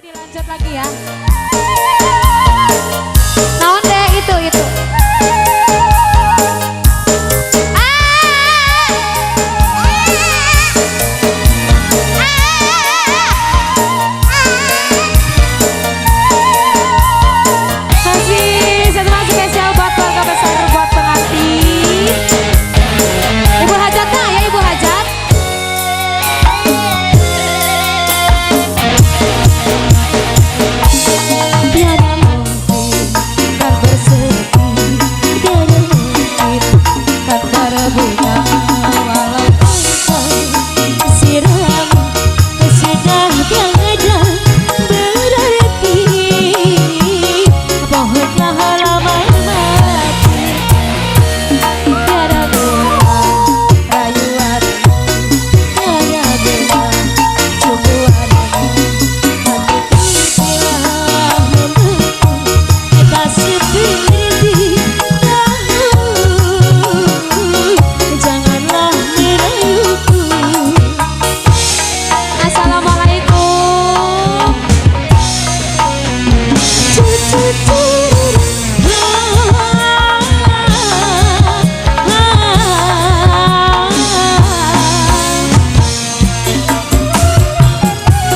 Dilanjut lagi ya. Naon deh itu. Kasih satu lagi spesial buat keluarga besar, buat pengantin. Ibu Hajat nah ya Ibu Hajat. Tiada mungkin kan bersedih, tiada mungkin kan berbeda. Walau engkau siram sudah tiada berarti pohonnya halaman mati. Tiada guna rayuan, tiada guna cumbuanmu.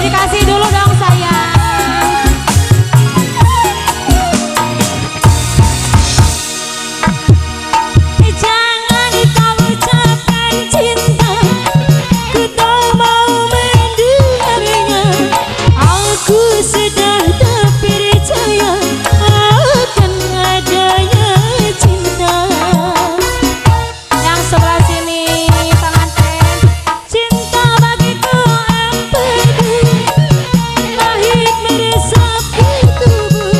Dikasih dulu dong sayang. Jangan kau ucapkan cinta, ku tak mau mendengarnya. Aku sudah tak percaya akan adanya cinta. Yang sebelah sini pengantin. Cinta bagiku empedu, pahit meresap ke tubuh,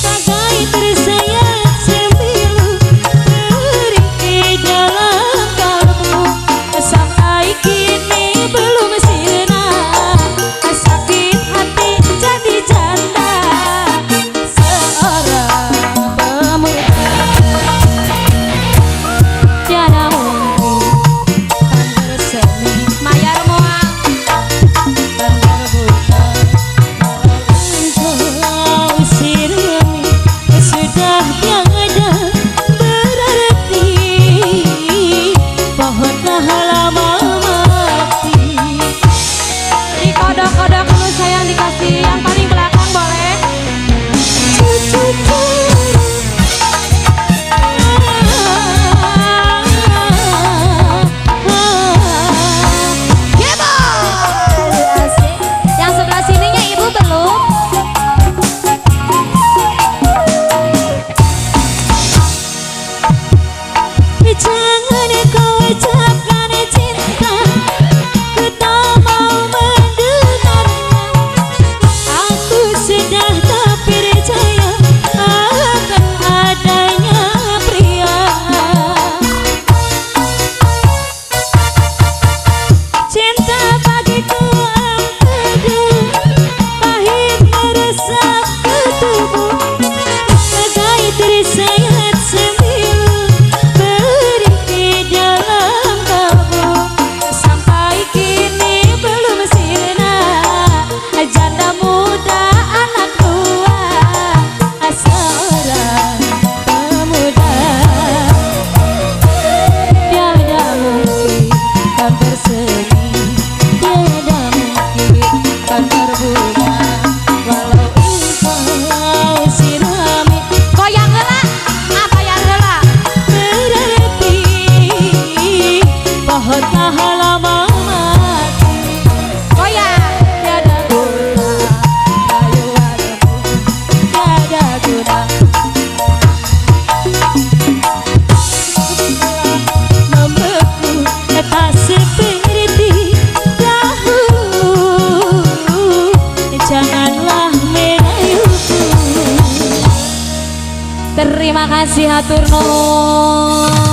bagai tersayat sembilu beri di dalam kalbu. Sampai kini belum sirna, sakit hati jadi janda seorang pemuda. Tiada mungkin kan bersemi mayar muang dan terbuka. Engkau sirami sudah tiada berarti pohonlah lama mati. Dikodok-kodok dulu sayang, dikasih yang paling belakang boleh. Yang sebelah sininya ibu belum. Jangan kau ucapkan cinta, ku tak mau mendengarnya. Aku sudah tak percaya akan adanya pria. Cinta bagiku empedu, pahit meresap ke tubuh, bagai tersayat sembilu beri di dalam kalbu. Sampai kini belum sirna, janda muda anak tua seorang pemuda. Tiada mungkin kan bersemi, tiada mungkin kan berbunga. Walau engkau sirami goyang heula, bayar heula, berarti pohonlah lama mati. Goyang. Tiada guna rayuanmu, tiada guna membeku tak seperti dahulu. Janganlah merayuku. Terima kasih hatur nuhun.